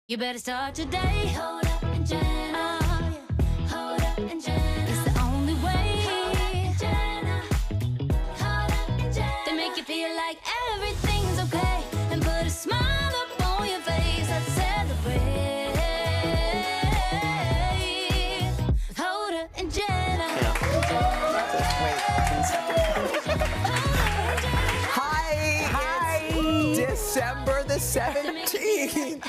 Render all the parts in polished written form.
You better start today. Hoda and Jenna. Hoda and Jenna. It's the only way. Hoda and Jenna. Hoda and Jenna. They make you feel like everything's okay and put a smile up on your face. Let's celebrate. Hoda and Jenna. Hi. December the 17th.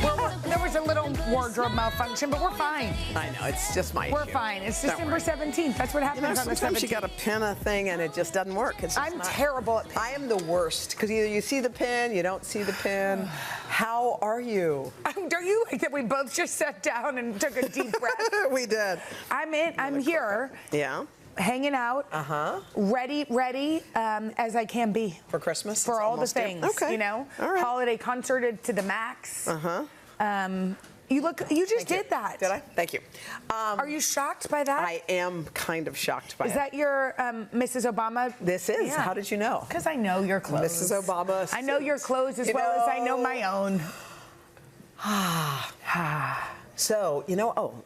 Well, there was a little wardrobe malfunction, but we're fine. I know, it's just my We're issue. fine. It's Don't December worry. 17th. That's what happens on the 17th. Sometimes you got to pin a thing and it just doesn't work. It's just I'm terrible at I am the worst because either you see the pin, you don't see the pin. How are you? Don't you like that we both just sat down and took a deep breath? We did. I'm here. Yeah. Hanging out. Ready as I can be. For Christmas? For It's all the almost here. things, Okay. you know? All right. Holiday concerted to the max. You just did that. Did I? Thank you. Are you shocked by that? I am kind of shocked by it. Is that your Mrs. Obama? This is. Yeah. How did you know? Because I know your clothes. Mrs. Obama. I know your clothes as well as I know my own. So,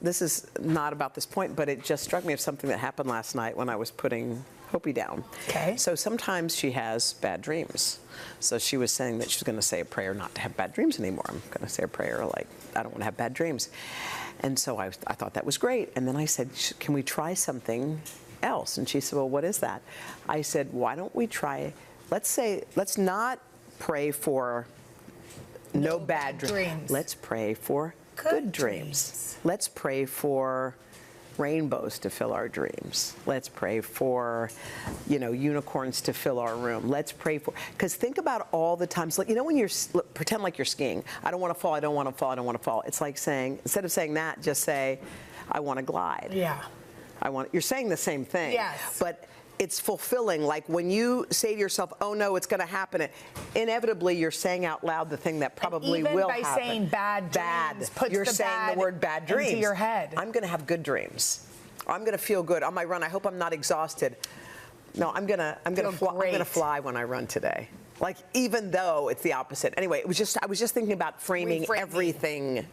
this is not about this point, but it just struck me of something that happened last night when I was putting Hopi down. Okay. So sometimes she has bad dreams. So she was saying that she's going to say a prayer not to have bad dreams anymore. I'm going to say a prayer like, I don't want to have bad dreams. And so I thought that was great. And then I said, can we try something else? And she said, well, what is that? I said, why don't we try, let's not pray for no bad dreams. Let's pray for good dreams. Let's pray for rainbows to fill our dreams. Let's pray for, unicorns to fill our room. Let's pray for, because think about all the times, like, when you're, pretend like you're skiing. I don't want to fall, I don't want to fall, I don't want to fall. It's like saying, instead of saying that, just say, I want to glide. Yeah. You're saying the same thing. Yes. But it's fulfilling. Like when you say to yourself, oh no, it's going to happen, inevitably you're saying out loud the thing that probably will happen. Even by saying bad dreams, puts you're the saying bad the word bad dreams into your head. I'm going to have good dreams. I'm going to feel good on my run. I hope I'm not exhausted. No, I'm going to fly when I run today. Like, even though it's the opposite. Anyway, I was just thinking about framing everything.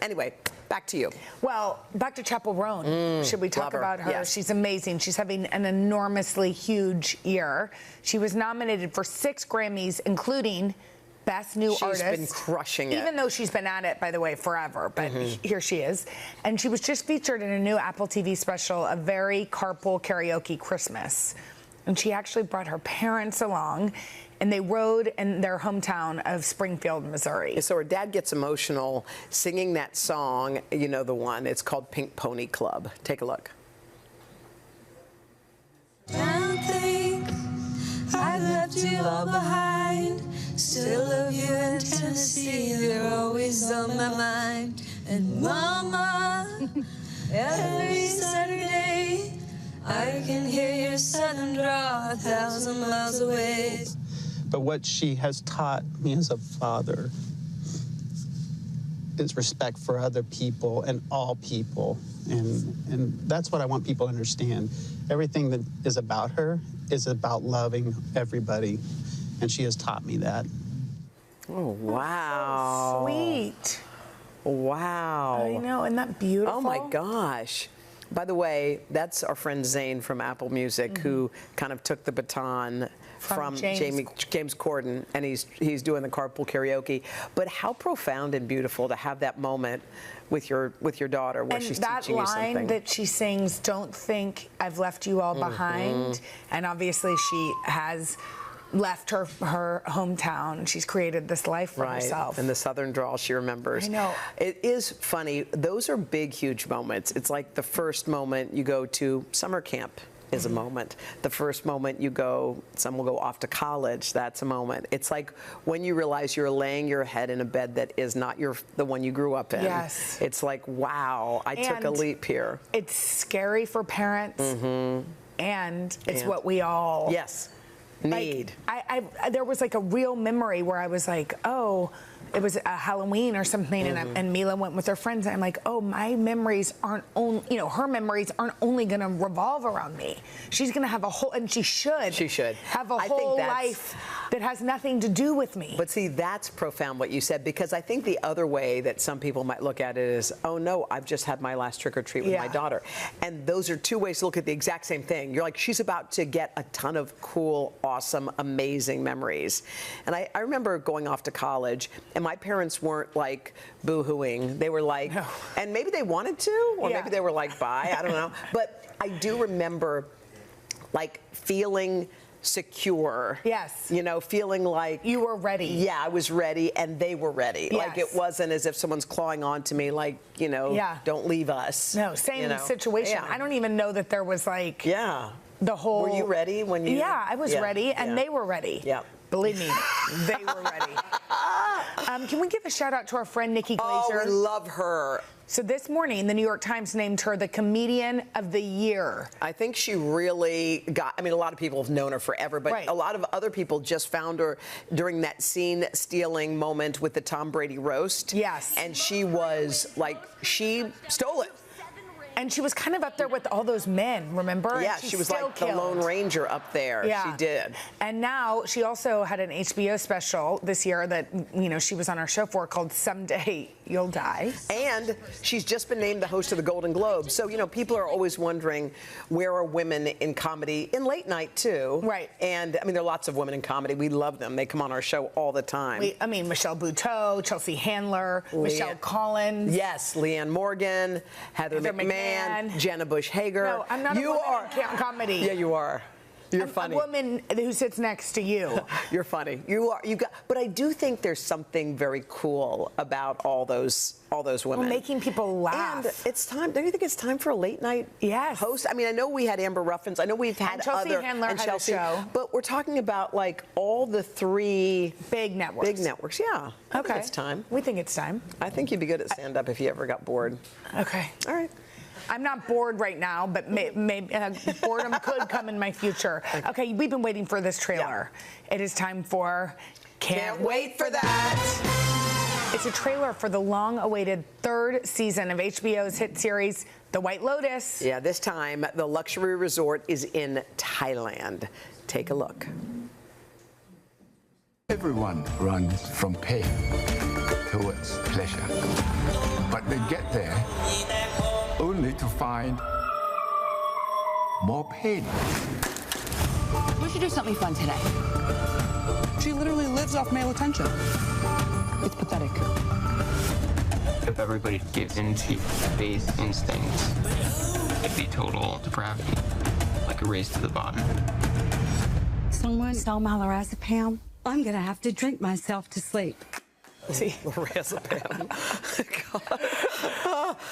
Anyway, back to you. Well, back to Chappell Roan. Should we talk about her? Yes. She's amazing. She's having an enormously huge year. She was nominated for 6 Grammys, including Best New Artist. She's been crushing it. Even though she's been at it, by the way, forever. But here she is. And she was just featured in a new Apple TV special, A Very Carpool Karaoke Christmas. And she actually brought her parents along, and they rode in their hometown of Springfield, Missouri. So her dad gets emotional singing that song, the one. It's called Pink Pony Club. Take a look. Don't think I left you all behind. Still love you in Tennessee. They're always on my mind. And Mama, every Saturday I can hear your southern drawl 1,000 miles away. But what she has taught me as a father is respect for other people and all people. And that's what I want people to understand. Everything that is about her is about loving everybody. And she has taught me that. Oh, wow. So sweet. Wow. I know, isn't that beautiful? Oh, my gosh. By the way, that's our friend Zane from Apple Music who kind of took the baton from James Corden, and he's doing the carpool karaoke. But how profound and beautiful to have that moment with your daughter where she's teaching you something. And that line that she sings, "Don't think I've left you all behind," and obviously she has left her hometown. She's created this life for herself. And the southern drawl she remembers. I know. It is funny. Those are big, huge moments. It's like the first moment you go to summer camp is a moment. The first moment you go, some will go off to college, that's a moment. It's like when you realize you're laying your head in a bed that is not the one you grew up in. Yes. It's like, wow, I took a leap here. It's scary for parents, and it's what we all... Yes. Need. Like, there was like a real memory where I was like, oh, it was a Halloween or something, and Mila went with her friends, and I'm like, oh, my memories aren't only, you know, her memories aren't only going to revolve around me. She's going to have a whole, and she should. She should. Have a whole life that has nothing to do with me. But see, that's profound what you said, because I think the other way that some people might look at it is, oh no, I've just had my last trick or treat with my daughter. And those are two ways to look at the exact same thing. You're like, she's about to get a ton of cool, awesome, amazing memories. And I remember going off to college, and my parents weren't like boo-hooing. They were like, and maybe they wanted to, or maybe they were like, bye, I don't know. But I do remember like feeling secure. Yes. You know, feeling like you were ready. Yeah, I was ready, and they were ready. Yes. Like, it wasn't as if someone's clawing onto me, like, you know, don't leave us. No, same you know? situation. I don't even know that there was like the whole. Were you ready when you? Yeah, I was ready, and they were ready. Yeah. Believe me, they were ready. Can we give a shout out to our friend Nikki Glazer? Oh, we love her. So this morning, the New York Times named her the Comedian of the Year. I think she really got, I mean, a lot of people have known her forever, but a lot of other people just found her during that scene-stealing moment with the Tom Brady roast. Yes. And she was like, she stole it. And she was kind of up there with all those men, remember? Yeah, she was like the Lone Ranger up there. Yeah. She did. And now she also had an HBO special this year that, you know, she was on our show for, called Someday You'll Die. And she's just been named the host of the Golden Globes. So, you know, people are always wondering, where are women in comedy, in late night too? Right. And I mean, there are lots of women in comedy. We love them. They come on our show all the time. I mean, Michelle Buteau, Chelsea Handler, Michelle Collins. Yes, Leanne Morgan, Heather McMahon, Jenna Bush Hager. No, I'm not a woman in comedy. Yeah, you are. You're funny. A woman who sits next to you. You're funny. You are. You got. But I do think there's something very cool about all those women. Well, making people laugh. And it's time. Don't you think it's time for a late night host? I mean, I know we had Amber Ruffins. I know we've had Chelsea Handler and had Chelsea, a show. but we're talking about like all the three big networks. Big networks. Yeah. I think it's time. We think it's time. I think you'd be good at stand-up if you ever got bored. Okay. All right. I'm not bored right now, but maybe boredom could come in my future. Okay, we've been waiting for this trailer. It is time for Can't Wait for That. It's a trailer for the long-awaited third season of HBO's hit series, The White Lotus. Yeah, this time the luxury resort is in Thailand. Take a look. Everyone runs from pain towards pleasure, but they get there only to find more pain. We should do something fun today. She literally lives off male attention. It's pathetic. If everybody gives in to base instincts, it'd be total depravity, like a race to the bottom. Someone stole my lorazepam. I'm gonna have to drink myself to sleep. See, lorazepam.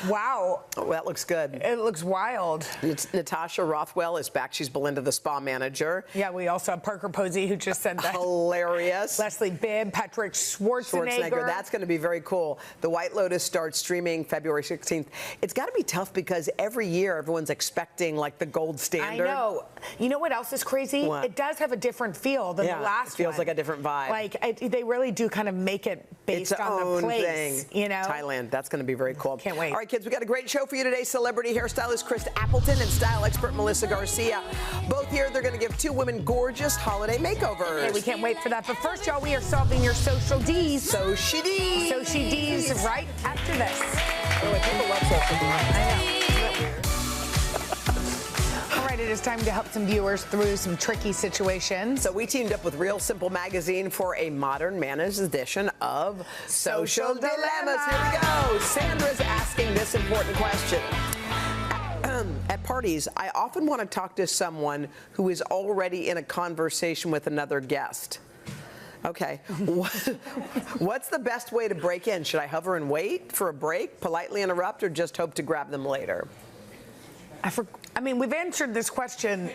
Wow. Oh, that looks good. It looks wild. It's Natasha Rothwell is back. She's Belinda, the spa manager. Yeah, we also have Parker Posey, who just said that. Hilarious. Leslie Bibb, Patrick Schwarzenegger. That's going to be very cool. The White Lotus starts streaming February 16th. It's got to be tough because every year everyone's expecting like the gold standard. I know. You know what else is crazy? What? It does have a different feel than the last one. It feels like a different vibe. Like, they really do kind of make it based on the place. Thing. You know? Thailand. That's going to be very cool. Can't wait. All right, kids, we got a great show for you today. Celebrity hairstylist Chris Appleton and style expert Melissa Garcia. Both here, they're going to give two women gorgeous holiday makeovers. Okay, we can't wait for that. But first, y'all, we are solving your social D's. Social D's. Social D's right after this. Oh, people love social D's. I know. All right, it is time to help some viewers through some tricky situations. So we teamed up with Real Simple Magazine for a modern managed edition of Social Dilemmas. Here we go. Sandra's asking this important question. At parties, I often want to talk to someone who is already in a conversation with another guest. Okay. What's the best way to break in? Should I hover and wait for a break, politely interrupt, or just hope to grab them later? I mean, we've answered this question,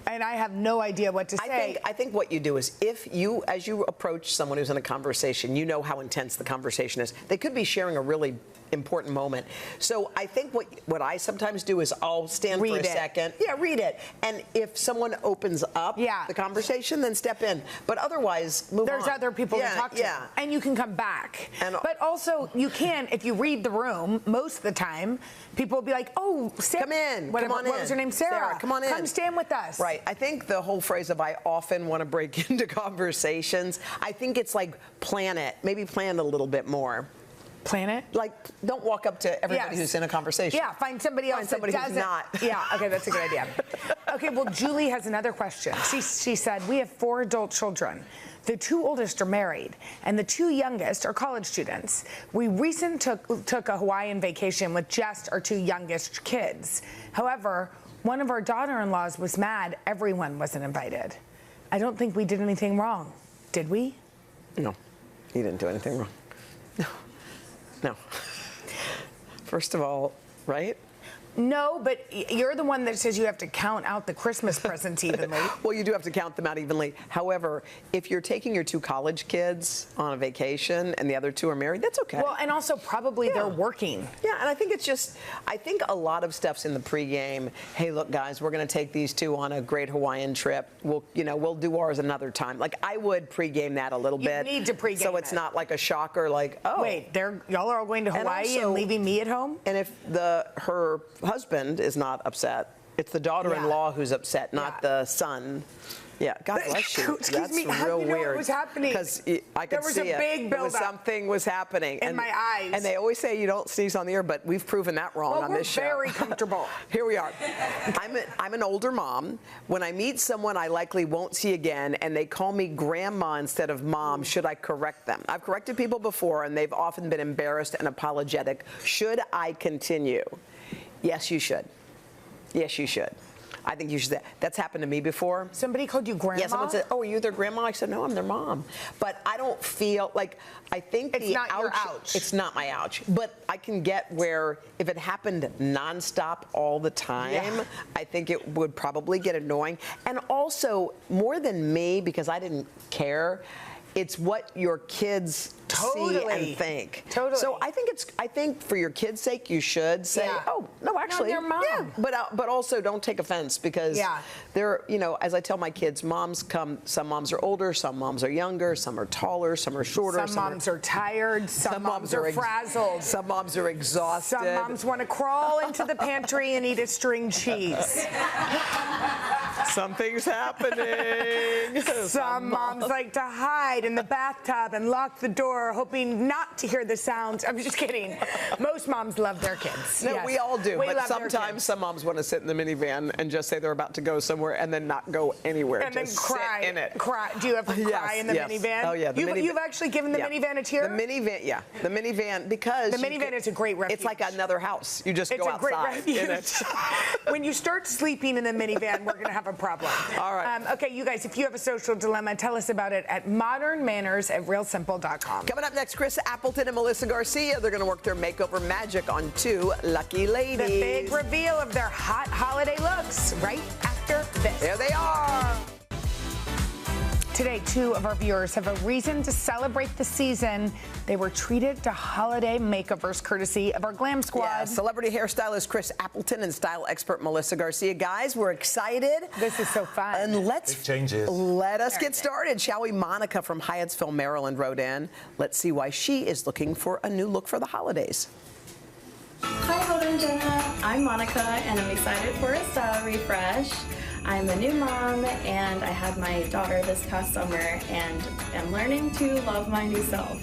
and I have no idea what to say. I think what you do is, as you approach someone who's in a conversation, you know how intense the conversation is. They could be sharing a really important moment. So I think what I sometimes do is I'll stand for a second. Yeah, read it. And if someone opens up the conversation, then step in. But otherwise, move on. There's other people to talk to. Yeah. And you can come back. But also, you can, if you read the room, most of the time, people will be like, oh, come in. Whatever, come on in. What was her name? Sarah. Come on in. Come stand with us. Right. I think the whole phrase of I often want to break into conversations, I think it's like plan it. Maybe plan a little bit more. Plan it? Like, don't walk up to everybody who's in a conversation. Yeah, find somebody else somebody that who's doesn't. not. Yeah, okay, that's a good idea. Okay, well, Julie has another question. She said, we have 4 adult children. The 2 oldest are married, and the 2 youngest are college students. We recently took a Hawaiian vacation with just our 2 youngest kids. However, one of our daughter-in-laws was mad everyone wasn't invited. I don't think we did anything wrong. Did we? No, you didn't do anything wrong. No. First of all, right? No, but you're the one that says you have to count out the Christmas presents evenly. Well, you do have to count them out evenly. However, if you're taking your 2 college kids on a vacation and the other 2 are married, that's okay. Well, and also probably they're working. Yeah, and I think it's just, I think a lot of stuff's in the pregame. Hey, look, guys, we're going to take these 2 on a great Hawaiian trip. We'll do ours another time. Like, I would pregame that a little bit. You need to pregame so it's not like a shocker, like, oh. Wait, y'all are all going to Hawaii and leaving me at home? And if her husband is not upset, it's the daughter-in-law who's upset, not the son. Yeah, God bless you. Excuse me, how real do you know weird. what was happening? Because I could see There was a big buildup. Something was happening. In my eyes. And they always say you don't sneeze on the air, but we've proven that wrong on this show. Well, we're very comfortable. Here we are. I'm an older mom. When I meet someone I likely won't see again and they call me grandma instead of mom, should I correct them? I've corrected people before and they've often been embarrassed and apologetic. Should I continue? Yes, you should. Yes, you should. I think you should. That's happened to me before. Somebody called you grandma? Yeah, someone said, oh, are you their grandma? I said, no, I'm their mom. But I don't feel like, I think it's not your ouch. It's not my ouch. But I can get where if it happened nonstop all the time, I think it would probably get annoying. And also, more than me, because I didn't care, it's what your kids see and think. Totally. So I think for your kids' sake, you should say, oh, no, actually, their mom. yeah. But also don't take offense because they're, as I tell my kids, some moms are older, some moms are younger, some are taller, some are shorter. Some moms are tired, some moms are frazzled. Some moms are exhausted. Some moms want to crawl into the pantry and eat a string cheese. Something's happening. Some moms like to hide in the bathtub and lock the door, hoping not to hear the sounds. I'm just kidding. Most moms love their kids. No, yes. we all do. We but love sometimes some moms want to sit in the minivan and just say they're about to go somewhere and then not go anywhere. And just then cry. Sit in it. Cry. Do you ever cry in the minivan? Oh, yeah. You've actually given the minivan a tear? The minivan, yeah. The minivan, because the minivan is a great refuge. It's like another house. You just go outside in it. When you start sleeping in the minivan, we're going to have a problem. All right. Okay, you guys, if you have a social dilemma, tell us about it at modernmanners@realsimple.com. Coming up next, Chris Appleton and Melissa Garcia. They're going to work their makeover magic on 2 lucky ladies. The big reveal of their hot holiday looks right after this. There they are. Today, 2 of our viewers have a reason to celebrate the season. They were treated to holiday makeovers courtesy of our Glam Squad. Yeah, celebrity hairstylist Chris Appleton and style expert Melissa Garcia. Guys, we're excited. This is so fun. And let us get started, shall we? Monica from Hyattsville, Maryland wrote in. Let's see why she is looking for a new look for the holidays. Hi, Hoda and Jenna. I'm Monica, and I'm excited for a style refresh. I'm a new mom, and I had my daughter this past summer, and am learning to love my new self.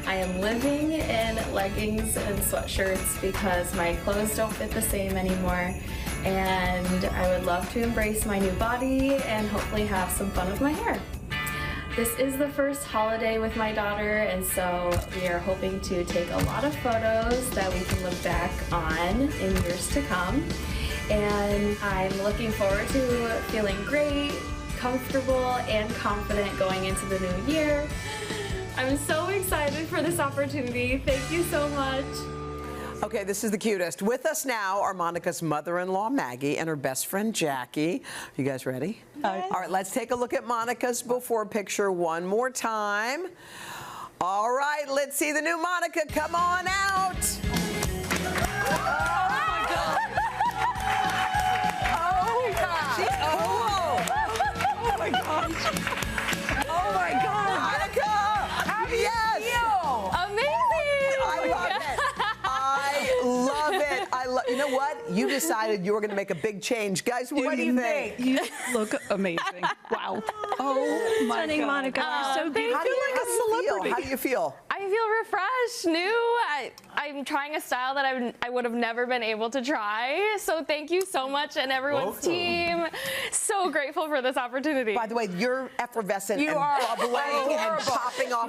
I am living in leggings and sweatshirts because my clothes don't fit the same anymore, and I would love to embrace my new body and hopefully have some fun with my hair. This is the first holiday with my daughter, and so we are hoping to take a lot of photos that we can look back on in years to come. And I'm looking forward to feeling great, comfortable, and confident going into the new year. I'm so excited for this opportunity. Thank you so much. Okay, this is the cutest. With us now are Monica's mother-in-law, Maggie, and her best friend, Jackie. You guys ready? Yes. All right, let's take a look at Monica's before picture one more time. All right, let's see the new Monica. Come on out. Oh my God! Monica! How do you feel? Amazing! I love it. I love it. You know what? You decided you were going to make a big change, guys. What do you think? You look amazing. Wow. Oh my Stunning, God. Monica. You're so beautiful. How do you like a celebrity? How do you feel? I feel refreshed, new. I'm trying a style that I would have never been able to try. So thank you so much, and everyone's team. So grateful for this opportunity. By the way, you're effervescent You and are bubbling and popping off.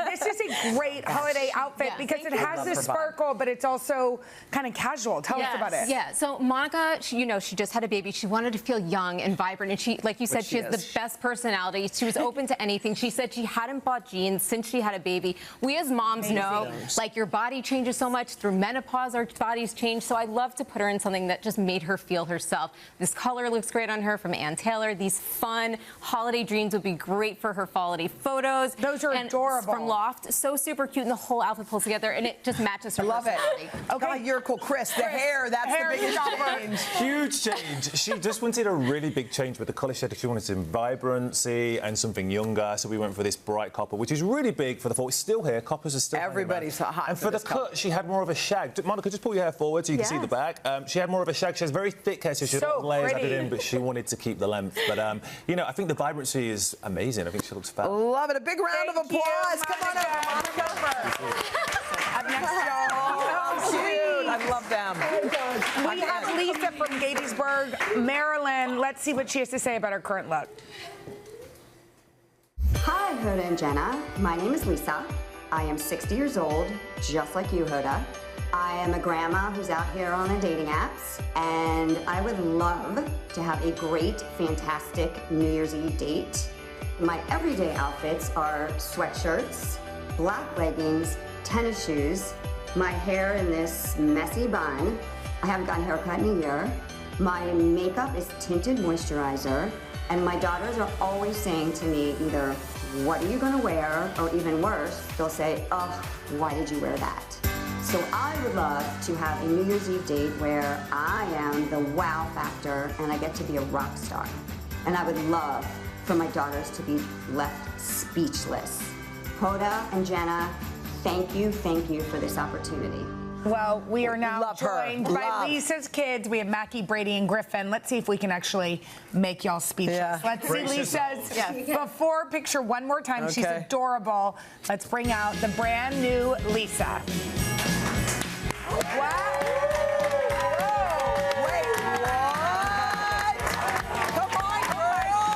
This is a great holiday outfit because it has this sparkle, but it's also kind of casual. Tell us about it. Yeah, so Monica, she just had a baby. She wanted to feel young and vibrant, and she, like you said, she has the best personality. She was open to anything. She said she hadn't bought jeans since she had a baby. We as moms know, like, your body changes so much. Through menopause, our bodies change. So I love to put her in something that just made her feel herself. This color looks great on her from Ann Taylor. These fun holiday dreams would be great for her holiday photos. Those are adorable. From Loft, so super cute, and the whole outfit pulls together, and it just matches her personality. Okay, you're cool, Chris. The hair, that's the biggest change. Huge change. She just wanted a really big change with the colour shade. She wanted some vibrancy and something younger, so we went for this bright copper, which is really big for the fall. It's still here. Coppers are still Everybody's hot. And for the cut, she had more of a shag. Monica, just pull your hair forward so you can see the back. She had more of a shag. She has very thick hair, so she had a lot of layers added in, but she wanted to keep the length. But, you know, I think the vibrancy is amazing. I think she looks fab. Love it. A big round of applause. Come on over, Monica. Up next, y'all. Oh, cute. I love them. We have Lisa from Gettysburg, Maryland. Let's see what she has to say about her current look. Hi, Hoda and Jenna. My name is Lisa. I am 60 years old, just like you, Hoda. I am a grandma who's out here on the dating apps, and I would love to have a great, fantastic New Year's Eve date. My everyday outfits are sweatshirts, black leggings, tennis shoes, my hair in this messy bun. I haven't gotten a haircut in a year. My makeup is tinted moisturizer, and my daughters are always saying to me either, "What are you gonna wear?" or even worse, they'll say, "Oh, why did you wear that?" So I would love to have a New Year's Eve date where I am the wow factor and I get to be a rock star. And I would love for my daughters to be left speechless. Hoda and Jenna, thank you for this opportunity. Well, we are now joined by Love. Lisa's kids. We have Mackie, Brady, and Griffin. Let's see if we can actually make y'all speechless. Let's see Lisa's before picture one more time. She's adorable. Let's bring out the brand new Lisa. Wow. Wait, what? Come on, girl.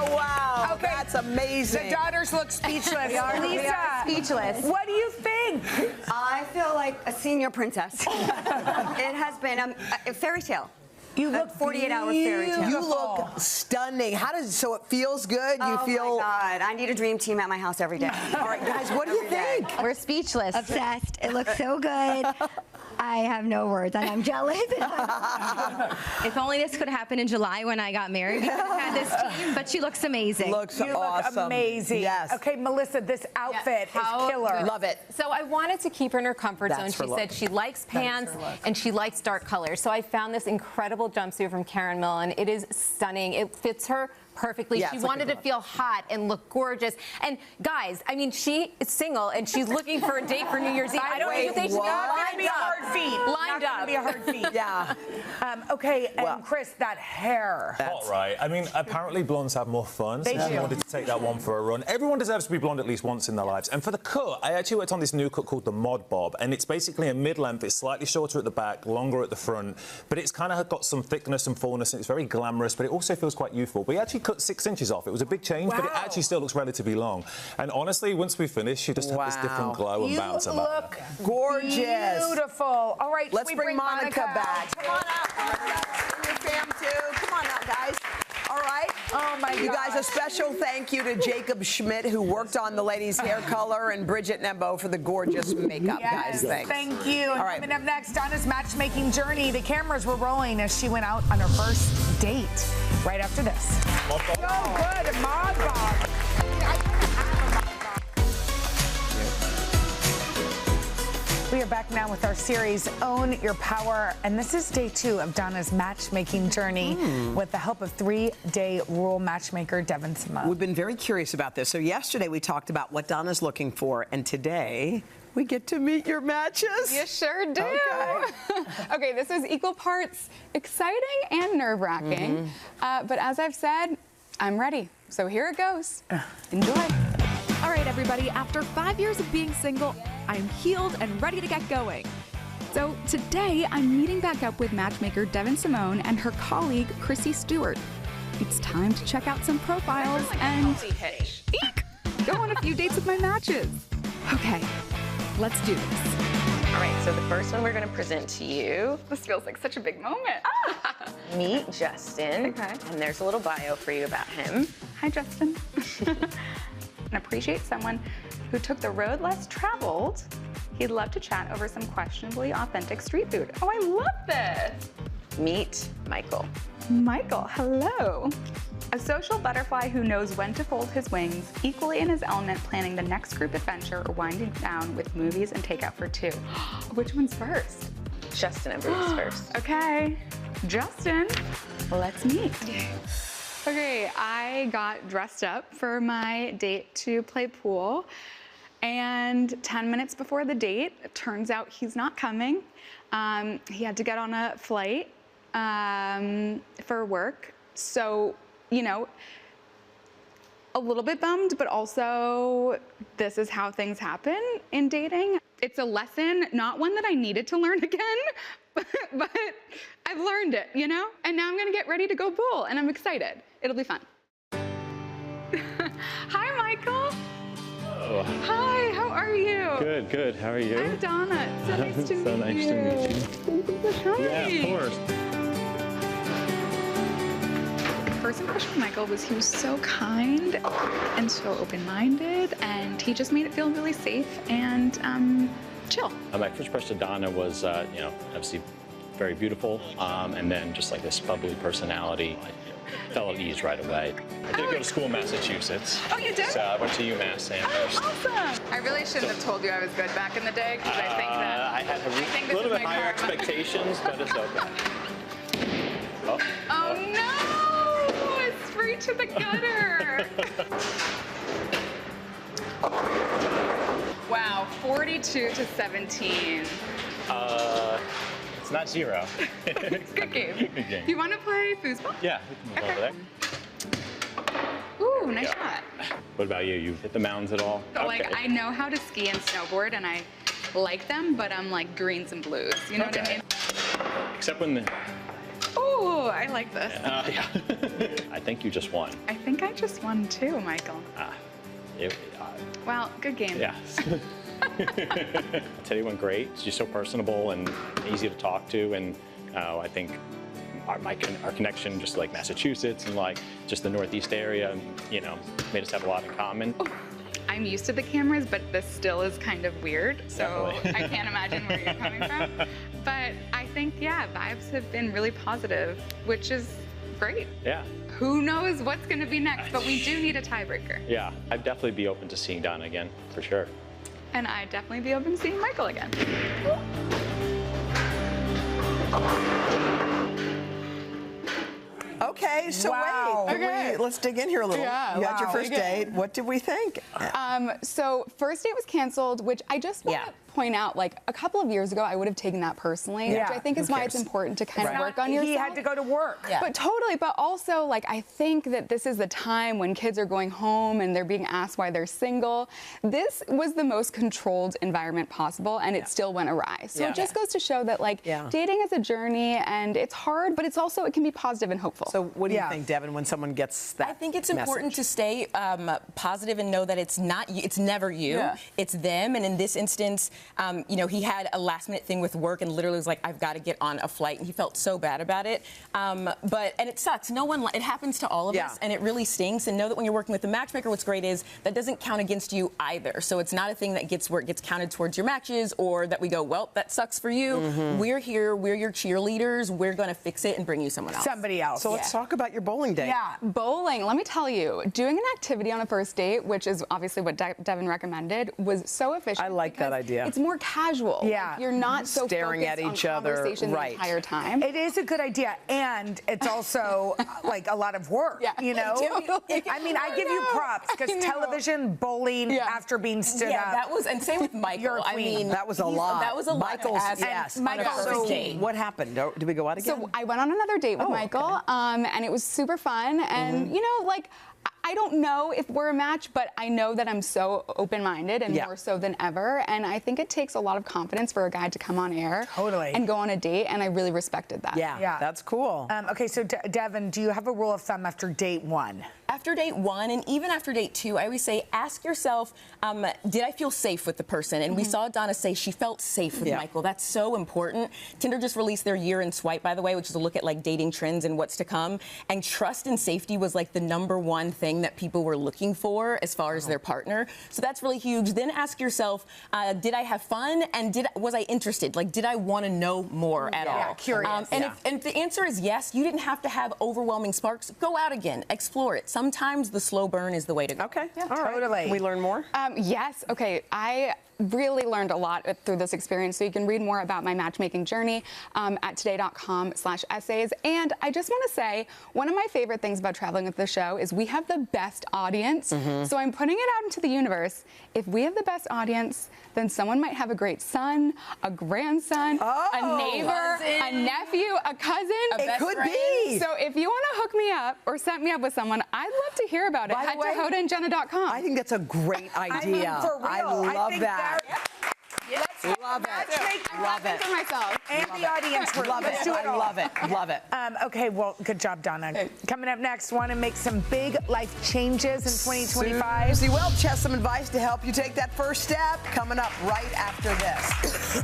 Wow. Okay. That's amazing. The daughters look speechless. Lisa, speechless. what do you think? I feel like a senior princess. It has been a fairy tale. You look 48-hour fairy tale. You look stunning. So it feels good? You feel... Oh my God, I need a dream team at my house every day. All right, guys, what do you think? We're speechless. Obsessed. It looks so good. I have no words, and I'm jealous. If only this could happen in July when I got married. We had this team, but she looks amazing. Looks You awesome. look amazing. Yes. Okay, Melissa, this outfit is killer. Love it. So I wanted to keep her in her comfort zone. She said she likes pants and she likes dark colors. So I found this incredible jumpsuit from Karen Millen. It is stunning. It fits her perfectly. Yeah, she it's like wanted to feel hot and look gorgeous. And guys, I mean, she is single and she's looking for a date for New Year's Eve. I don't even think she's Not gonna be a hard feet. Lined Not gonna be a hard feet. Yeah. Okay, and Chris, that hair. Hot, right? I mean, apparently blondes have more fun, so she wanted to take that one for a run. Everyone deserves to be blonde at least once in their lives. And for the cut, I actually worked on this new cut called the Mod Bob, and it's basically a mid-length. It's slightly shorter at the back, longer at the front, but it's kind of got some thickness and fullness, and it's very glamorous, but it also feels quite youthful. We actually cut 6 inches off. It was a big change, but it actually still looks relatively long. And honestly, once we finish, she just had this different glow and bounce about her. You look gorgeous. Beautiful. All right, let's bring Monica back. Come on out. Bring your fam too. Come on out, guys. All right. Oh my God. You guys, a special thank you to Jacob Schmidt, who worked on the ladies' hair color, and Bridget Nembo for the gorgeous makeup, guys. Thanks. Thank you. All right. Coming up next, Donna's matchmaking journey. The cameras were rolling as she went out on her first date. Right after this. So good, Mod Bob. We are back now with our series, Own Your Power. And this is day 2 of Donna's matchmaking journey with the help of 3-day rule matchmaker Devin Simone. We've been very curious about this. So yesterday we talked about what Donna's looking for, and today we get to meet your matches. You sure do. Okay, this was equal parts exciting and nerve-wracking. But as I've said, I'm ready. So here it goes. Enjoy. All right, everybody, after 5 years of being single, I'm healed and ready to get going. So today, I'm meeting back up with matchmaker Devin Simone and her colleague, Chrissy Stewart. It's time to check out some profiles and eek, go on a few dates with my matches. Okay, let's do this. All right, so the first one we're going to present to you. This feels like such a big moment. Meet Justin. Okay. And there's a little bio for you about him. Hi, Justin. And appreciate someone who took the road less traveled. He'd love to chat over some questionably authentic street food. Oh, I love this. Meet Michael. Michael, hello. A social butterfly who knows when to fold his wings, equally in his element planning the next group adventure or winding down with movies and takeout for 2. Which one's first? Justin, I believe, is first. Okay, Justin, let's meet. Okay, I got dressed up for my date to play pool, and 10 minutes before the date, it turns out he's not coming. He had to get on a flight for work, so, you know, a little bit bummed, but also this is how things happen in dating. It's a lesson, not one that I needed to learn again, but I've learned it, you know? And now I'm gonna get ready to go pool, and I'm excited. It'll be fun. Hi, Michael. Hello. Hi, how are you? Good, good. How are you? I'm Donna. So nice to meet you. So nice to meet you. Thank you for coming. Yeah, of course. First impression of Michael was he was so kind and so open-minded, and he just made it feel really safe and chill. My first impression of Donna was, you know, obviously very beautiful, and then just like this bubbly personality. Fell at ease right away. I did go to school in Massachusetts. Oh, you did? So I went to UMass Amherst. Awesome. I really shouldn't have told you I was good back in the day, because I think that I had a little bit higher expectations, but it's okay. Oh no! It's free to the gutter. Wow, 42 to 17. It's not 0. Good game. Good game. Do you want to play foosball? Yeah, we can move over there. Ooh, nice shot. What about you? You hit the mountains at all? So, like, I know how to ski and snowboard, and I like them, but I'm like greens and blues. You know what I mean? Except when the... Ooh, I like this. Yeah. I think you just won. I think I just won too, Michael. Well, good game. Yeah. Today went great. She's so personable and easy to talk to, and I think our connection, just like Massachusetts and like just the Northeast area, you know, made us have a lot in common. Oh, I'm used to the cameras, but this still is kind of weird, so Definitely. I can't imagine where you're coming from. But I think, yeah, vibes have been really positive, which is great. Yeah. Who knows what's going to be next, but we do need a tiebreaker. Yeah, I'd definitely be open to seeing Donna again, for sure. And I'd definitely be open to seeing Michael again. Okay, so wait. Let's dig in here a little. Yeah, you had your wow. first date. What did we think? So first date was canceled, which I just want to point out, like a couple of years ago, I would have taken that personally, which I think is why it's important to kind of work on yourself. He had to go to work. But totally, but also, like, I think that this is the time when kids are going home and they're being asked why they're single. This was the most controlled environment possible, and it still went awry. So it just goes to show that, like, dating is a journey, and it's hard, but it's also, it can be positive and hopeful. So what do you think, Devin, when someone gets that I think it's important to stay positive and know that it's not you, it's never you. It's them, and in this instance, you know, he had a last-minute thing with work and literally was like, I've got to get on a flight, and he felt so bad about it. And it sucks. It happens to all of us, and it really stinks. And know that when you're working with a matchmaker, what's great is that doesn't count against you either. So it's not a thing that gets where it gets counted towards your matches, or that we go, well, that sucks for you. We're here. We're your cheerleaders. We're going to fix it and bring you someone else. Somebody else. So let's talk about your bowling date. Yeah, bowling. Let me tell you, doing an activity on a first date, which is obviously what Devin recommended, was so efficient. I like that idea. it's more casual. Yeah. Like, you're not so staring at focused each on other, conversation right. the entire time. It is a good idea, and it's also like a lot of work, you know? I mean, I give you props because television, bowling after being stood up. that was, and same with Michael. I mean, that was a lot. That was a lot. Michael's, yes. Michael, What happened? Did we go out again? So I went on another date with Michael, and it was super fun. And you know, like, I don't know if we're a match, but I know that I'm so open-minded and more so than ever. And I think it takes a lot of confidence for a guy to come on air and go on a date. And I really respected that. Yeah, that's cool. Okay, so Devin, do you have a rule of thumb after date 1? After date 1 and even after date 2, I always say, ask yourself, did I feel safe with the person? And we saw Donna say she felt safe with Michael. That's so important. Tinder just released their year in swipe, by the way, which is a look at like dating trends and what's to come. And trust and safety was like the #1 thing that people were looking for as far as their partner. So that's really huge. Then ask yourself, did I have fun? And was I interested? Like, did I want to know more at all? Curious. And if the answer is yes, you didn't have to have overwhelming sparks. Go out again, explore it. Sometimes the slow burn is the way to go. Okay, all right. Totally. Can we learn more? Yes. Okay. I really learned a lot through this experience. So you can read more about my matchmaking journey at today.com/essays. And I just want to say, one of my favorite things about traveling with the show is we have the best audience. So I'm putting it out into the universe. If we have the best audience, then someone might have a great son, a grandson, a neighbor, a nephew, a cousin. It could be. So if you want to hook me up or set me up with someone, I'd love to hear about it. By the Head way, to HodaandJenna.com. I think that's a great idea. I mean, for real. I love that. Love it. Love it. For myself. And the audience. Love it. Let's do it I all. love it. Love it. Okay, well, good job, Donna. Coming up next, want to make some big life changes in 2025? Susie Welch has some advice to help you take that first step. Coming up right after this.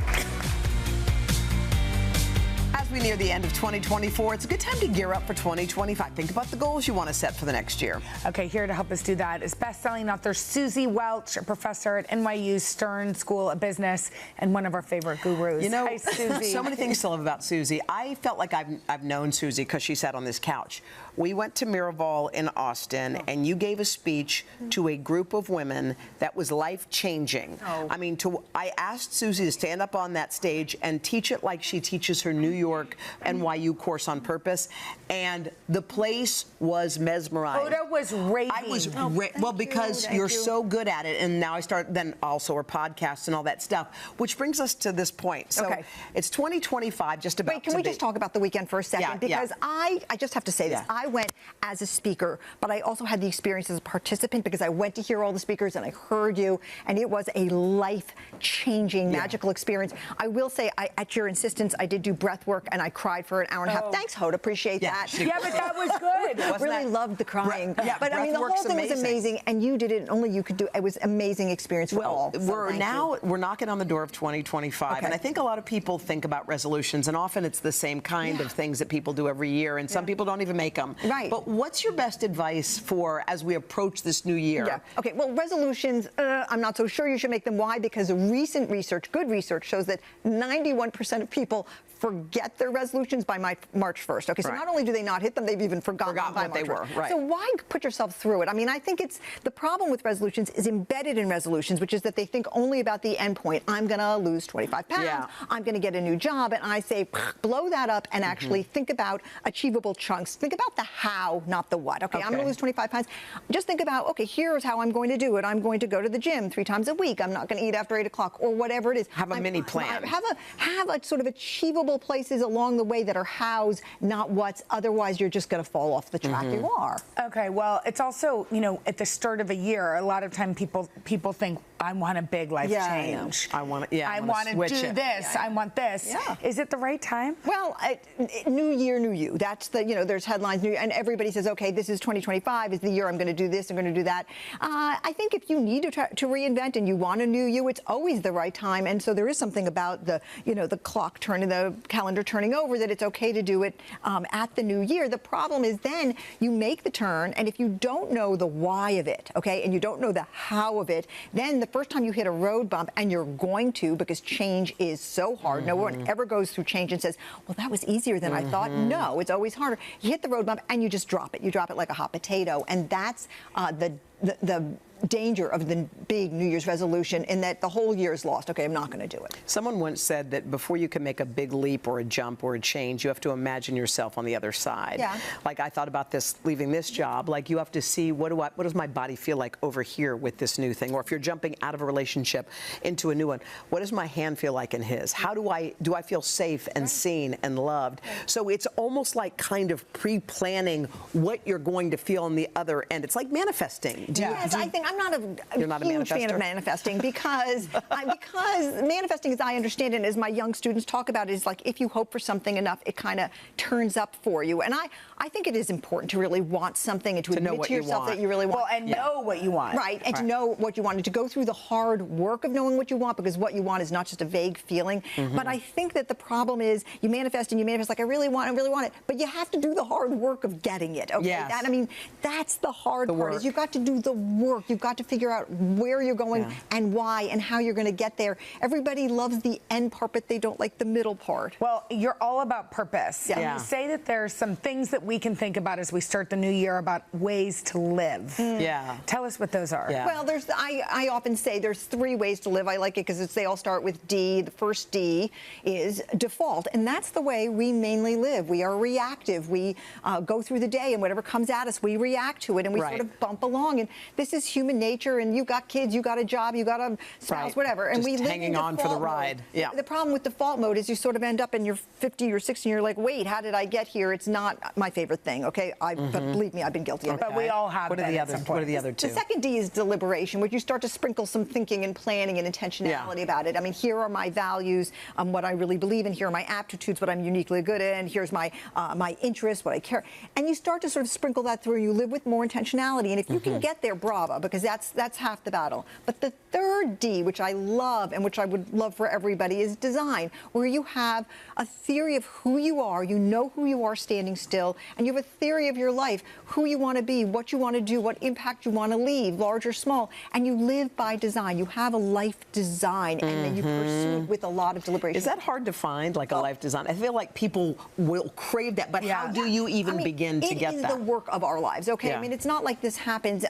As we near the end of 2024, it's a good time to gear up for 2025. Think about the goals you want to set for the next year. Okay, here to help us do that is best-selling author Susie Welch, a professor at NYU Stern School of Business and one of our favorite gurus. You know, hi, Susie. so many things to love about Susie. I felt like I've known Susie because she sat on this couch. We went to Miraval in Austin, and you gave a speech to a group of women that was life-changing. I mean, I asked Susie to stand up on that stage and teach it like she teaches her New York NYU course on purpose, and the place was mesmerized. Hoda was raving. I was well, because you're so good at it, and now I start then also our podcasts and all that stuff, which brings us to this point. So it's 2025, just about. Wait, can we just talk about the weekend for a second? Yeah, because I just have to say this. I went as a speaker, but I also had the experience as a participant because I went to hear all the speakers and I heard you, and it was a life-changing, magical experience. I will say, at your insistence, I did do breath work, and I cried for an hour and a half. Thanks, Hoda. Appreciate that. Yeah, but that was good. Really loved the crying. But I mean, the whole thing was amazing, and you did it, and only you could do it. It was an amazing experience for all. So we're knocking on the door of 2025, and I think a lot of people think about resolutions, and often it's the same kind of things that people do every year, and some people don't even make them. Right. But what's your best advice for as we approach this new year? Yeah. Okay, well, resolutions, I'm not so sure you should make them. Why? Because recent research, good research, shows that 91% of people forget their resolutions by March 1st. Okay, so not only do they not hit them, they've even forgotten what they were. Right. So why put yourself through it? I mean, I think it's the problem with resolutions is embedded in resolutions, which is that they think only about the end point. I'm going to lose 25 pounds. Yeah. I'm going to get a new job. And I say, blow that up and actually think about achievable chunks. Think about the how, not the what. Okay, I'm going to lose 25 pounds. Just think about, okay, here's how I'm going to do it. I'm going to go to the gym 3 times a week. I'm not going to eat after 8 o'clock or whatever it is. Have a mini plan. Have a sort of achievable places along the way that are hows, not what's. Otherwise, you're just going to fall off the track you are. Okay, well, it's also, you know, at the start of a year, a lot of time people think, I want a big life change. I want to, I want to do this. I want this. Yeah. Is it the right time? Well, new year, new you. That's the, you know, there's headlines, and everybody says, okay, this is 2025, is the year I'm going to do this, I'm going to do that. I think if you need to reinvent and you want a new you, it's always the right time. And so there is something about the, you know, the clock turning, the calendar turning over, that it's okay to do it at the new year. The problem is then you make the turn, and if you don't know the why of it, okay, and you don't know the how of it, then the first time you hit a road bump, and you're going to, because change is so hard. No one ever goes through change and says, well, that was easier than I thought. No, it's always harder. You hit the road bump and you just drop it. You drop it like a hot potato. And that's the danger of the big New Year's resolution in that the whole year is lost. Okay, I'm not going to do it. Someone once said that before you can make a big leap or a jump or a change, you have to imagine yourself on the other side. Yeah. Like I thought about this, leaving this job, like you have to see what does my body feel like over here with this new thing? Or if you're jumping out of a relationship into a new one, what does my hand feel like in his? How do I feel safe and seen and loved? So it's almost like kind of pre-planning what you're going to feel on the other end. It's like manifesting. Yes, I think I'm not a huge fan of manifesting because manifesting, as I understand it, as my young students talk about it, is like if you hope for something enough, it kind of turns up for you. And I think it is important to really want something and to admit to yourself that you really want. Well, and know what you want. Right, and to know what you want and to go through the hard work of knowing what you want, because what you want is not just a vague feeling. But I think that the problem is you manifest like I really want it, but you have to do the hard work of getting it. Okay, Yes. That's the hard part. Is you've got to do the work. You've got to figure out where you're going and why and how you're going to get there. Everybody loves the end part, but they don't like the middle part. Well, you're all about purpose. Yeah. And you say that there's some things that we can think about as we start the new year about ways to live. Yeah. Tell us what those are. Yeah. Well, I often say there's 3 ways to live. I like it because they all start with D. The first D is default, and that's the way we mainly live. We are reactive. We go through the day, and whatever comes at us, we react to it, and we sort of bump along. And this is human nature. And you've got kids, you got a job, you got a spouse, whatever. And Just we live hanging in on for the default ride. mode. Yeah. The problem with default mode is you sort of end up and you're 50 or 60, and you're like, wait, how did I get here? It's not my favorite thing. Okay, but believe me, I've been guilty of it. But we all have. What are the other two? The second D is deliberation, where you start to sprinkle some thinking and planning and intentionality about it. I mean, here are my values, what I really believe in. Here are my aptitudes, what I'm uniquely good in. Here's my my interests, what I care. And you start to sort of sprinkle that through. You live with more intentionality, and if you can get there, bravo, because that's half the battle. But the third D, which I love and which I would love for everybody, is design, where you have a theory of who you are. You know who you are standing still, and you have a theory of your life, who you want to be, what you want to do, what impact you want to leave, large or small, and you live by design. You have a life design, and then you pursue it with a lot of deliberation. Is that hard to find, like a life design? I feel like people will crave that, but how do you even begin to get that? It is the work of our lives, okay? Yeah. I mean, it's not like this happens,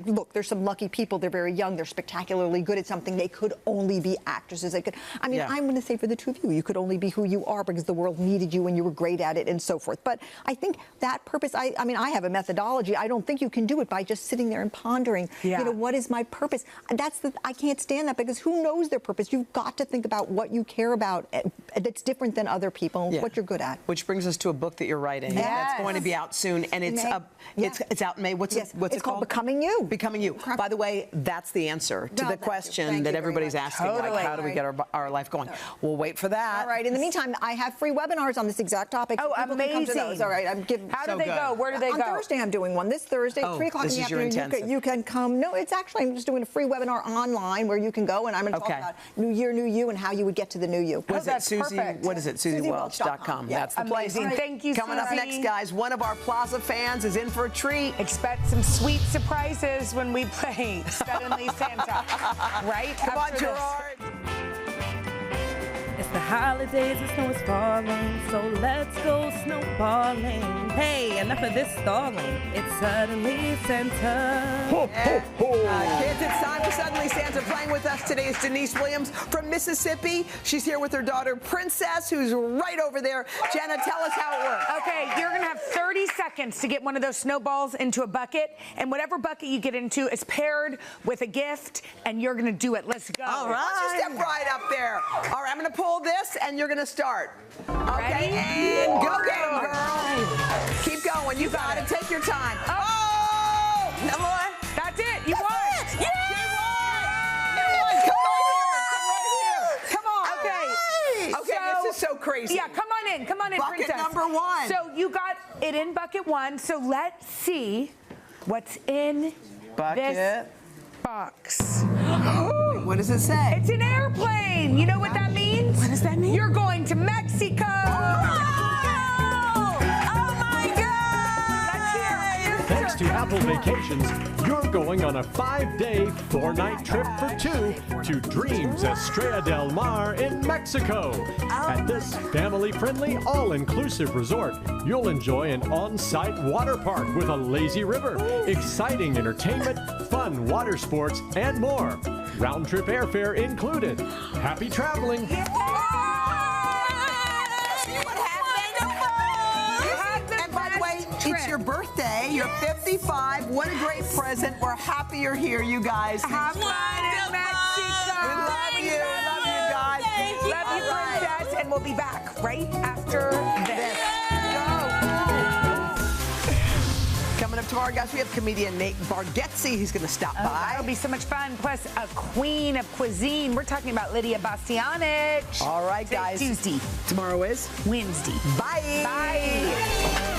look, there's some lucky people, they're very young, they're spectacularly good at something, they could only be actresses. I'm going to say for the two of you, you could only be who you are because the world needed you and you were great at it and so forth. But I think that purpose, I have a methodology. I don't think you can do it by just sitting there and pondering, what is my purpose? I can't stand that, because who knows their purpose? You've got to think about what you care about that's different than other people, and what you're good at. Which brings us to a book that you're writing. Yes. That's going to be out soon, and it's out in May. What's it called? Becoming You. Becoming You. By the way, that's the answer to the question that everybody's asking, like, how do we get our life going? We'll wait for that. All right. In the meantime, I have free webinars on this exact topic. Oh, so amazing. Come to those. All right. How do they go? Where do they go? On Thursday, I'm doing one. This Thursday, 3 o'clock in the afternoon. You can come. No, it's actually, I'm just doing a free webinar online where you can go, and I'm going to talk about New Year, New You, and how you would get to the new you. That's perfect. What is it? SusieWelch.com. That's the place. Amazing. Thank you, Coming up next, guys, one of our Plaza fans is in for a treat. Expect some sweet surprises when we play Suddenly Santa. Right? Come on, Gerard. It's the holidays, the snow is falling, so let's go snowballing. Hey, enough of this stalling. It's Suddenly Santa. Ho, ho, ho. Kids, it's time for Suddenly Santa. Playing with us today is Denise Williams from Mississippi. She's here with her daughter, Princess, who's right over there. Jenna, tell us how it works. Okay, you're going to have 30 seconds to get one of those snowballs into a bucket, and whatever bucket you get into is paired with a gift, and you're going to do it. Let's go. All right. Why don't you step right up there. All right, I'm going to pull this, and you're going to start. Okay, and go get 'em, girl. Keep going. You got it. Take your time. Oh! Come on. That's it. You won. Yeah! Come on. Okay. Okay, this is so crazy. Yeah, come on in. Come on in, Bucket Princess. number 1. So you got it in bucket 1. So let's see what's in this box. What does it say? It's an airplane. You know what that means? What does that mean? You're going to Mexico. Thanks to Apple Vacations, you're going on a 5-day, 4-night trip for 2 to Dreams Estrella del Mar in Mexico. At this family-friendly, all-inclusive resort, you'll enjoy an on-site water park with a lazy river, exciting entertainment, fun, water sports, and more. Round-trip airfare included. Happy traveling. And by the way, it's your birthday. You're 55. What a great present. We're happy you're here, you guys. Have fun in Mexico. We love you. Love you, guys. Love you, princess. And we'll be back right after this. Coming up tomorrow, guys, we have comedian Nate Bargatze. He's going to stop by. That'll be so much fun. Plus, a queen of cuisine. We're talking about Lydia Bastianich. All right, guys. Tuesday. Tomorrow is Wednesday. Bye. Bye.